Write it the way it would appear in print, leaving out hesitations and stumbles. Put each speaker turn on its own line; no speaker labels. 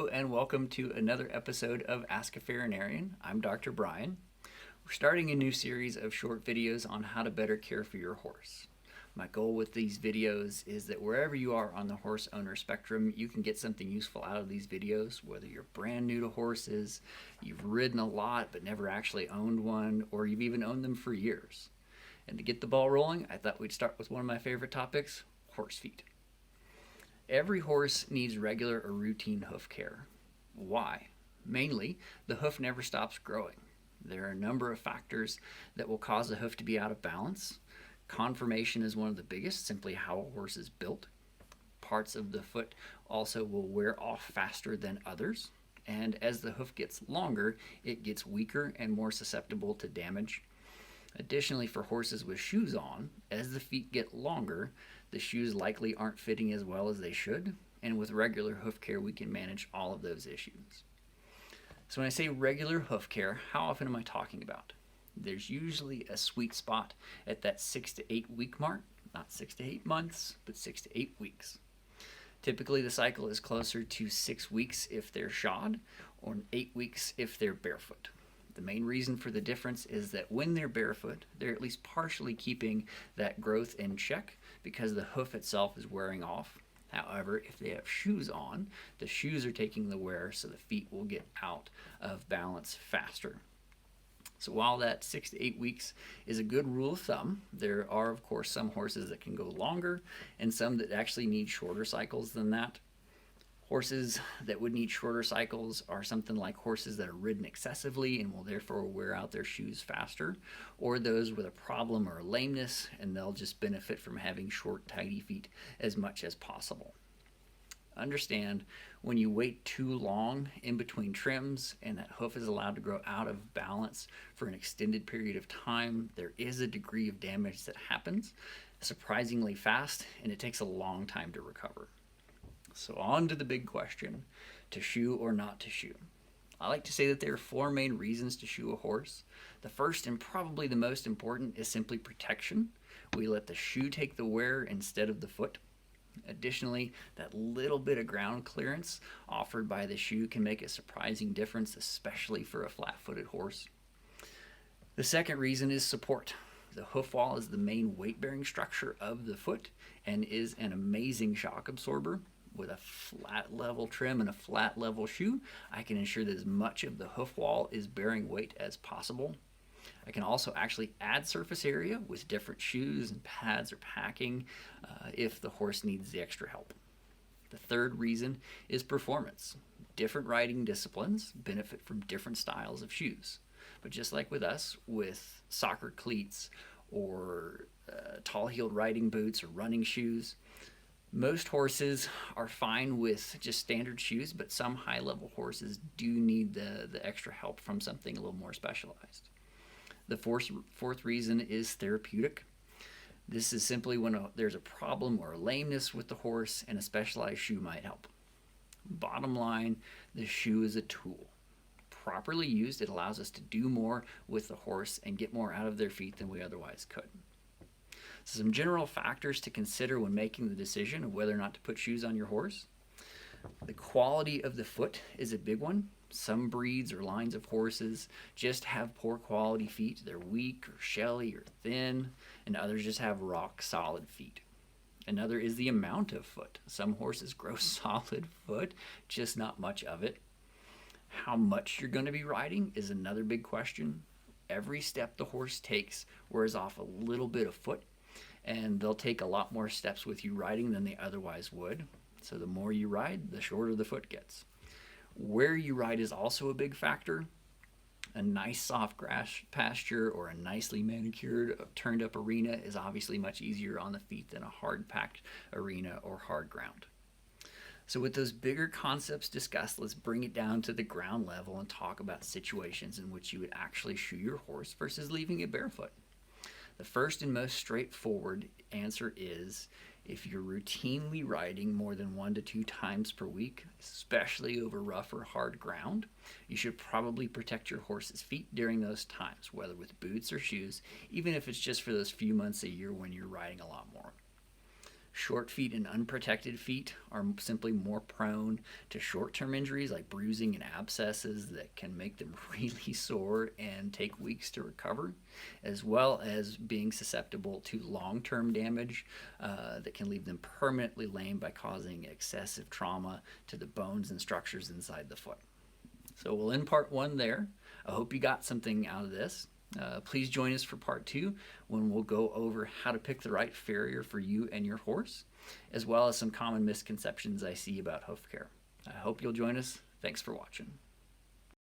Hello and welcome to another episode of Ask a Farrinarian. I'm Dr. Brian. We're starting a new series of short videos on how to better care for your horse. My goal with these videos is that wherever you are on the horse owner spectrum, you can get something useful out of these videos, whether you're brand new to horses, you've ridden a lot but never actually owned one, or you've even owned them for years. And to get the ball rolling, I thought we'd start with one of my favorite topics, horse feet. Every horse needs regular or routine hoof care. Why? Mainly, the hoof never stops growing. There are a number of factors that will cause the hoof to be out of balance. Conformation is one of the biggest, simply how a horse is built. Parts of the foot also will wear off faster than others. And as the hoof gets longer, it gets weaker and more susceptible to damage. Additionally, for horses with shoes on, as the feet get longer, the shoes likely aren't fitting as well as they should, and with regular hoof care, we can manage all of those issues. So when I say regular hoof care, how often am I talking about? There's usually a sweet spot at that 6 to 8 week mark, not 6 to 8 months, but 6 to 8 weeks. Typically, the cycle is closer to 6 weeks if they're shod, or 8 weeks if they're barefoot. The main reason for the difference is that when they're barefoot, they're at least partially keeping that growth in check because the hoof itself is wearing off. However, if they have shoes on, the shoes are taking the wear, so the feet will get out of balance faster. So while that 6 to 8 weeks is a good rule of thumb, there are of course some horses that can go longer and some that actually need shorter cycles than that. Horses that would need shorter cycles are something like horses that are ridden excessively and will therefore wear out their shoes faster, or those with a problem or a lameness, and they'll just benefit from having short, tidy feet as much as possible. Understand, when you wait too long in between trims and that hoof is allowed to grow out of balance for an extended period of time, there is a degree of damage that happens surprisingly fast, and it takes a long time to recover. So on to the big question, to shoe or not to shoe. I like to say that there are 4 main reasons to shoe a horse. The first and probably the most important is simply protection. We let the shoe take the wear instead of the foot. Additionally, that little bit of ground clearance offered by the shoe can make a surprising difference, especially for a flat-footed horse. The second reason is support. The hoof wall is the main weight-bearing structure of the foot and is an amazing shock absorber. With a flat level trim and a flat level shoe, I can ensure that as much of the hoof wall is bearing weight as possible. I can also actually add surface area with different shoes and pads or packing if the horse needs the extra help. The third reason is performance. Different riding disciplines benefit from different styles of shoes. But just like with us, with soccer cleats or tall-heeled riding boots or running shoes, most horses are fine with just standard shoes, but some high-level horses do need the extra help from something a little more specialized. The fourth reason is therapeutic. This is simply when there's a problem or a lameness with the horse, and a specialized shoe might help. Bottom line, the shoe is a tool. Properly used, it allows us to do more with the horse and get more out of their feet than we otherwise could. So some general factors to consider when making the decision of whether or not to put shoes on your horse. The quality of the foot is a big one. Some breeds or lines of horses just have poor quality feet. They're weak or shelly or thin, and others just have rock solid feet. Another is the amount of foot. Some horses grow solid foot, just not much of it. How much you're going to be riding is another big question. Every step the horse takes wears off a little bit of foot, and they'll take a lot more steps with you riding than they otherwise would. So the more you ride, the shorter the foot gets. Where you ride is also a big factor. A nice soft grass pasture or a nicely manicured, turned up arena is obviously much easier on the feet than a hard packed arena or hard ground. So with those bigger concepts discussed, let's bring it down to the ground level and talk about situations in which you would actually shoe your horse versus leaving it barefoot. The first and most straightforward answer is if you're routinely riding more than 1 to 2 times per week, especially over rough or hard ground, you should probably protect your horse's feet during those times, whether with boots or shoes, even if it's just for those few months a year when you're riding a lot more. Short feet and unprotected feet are simply more prone to short-term injuries like bruising and abscesses that can make them really sore and take weeks to recover, as well as being susceptible to long-term damage that can leave them permanently lame by causing excessive trauma to the bones and structures inside the foot. So we'll end part 1 there. I hope you got something out of this. Please join us for part 2 when we'll go over how to pick the right farrier for you and your horse, as well as some common misconceptions I see about hoof care. I hope you'll join us. Thanks for watching.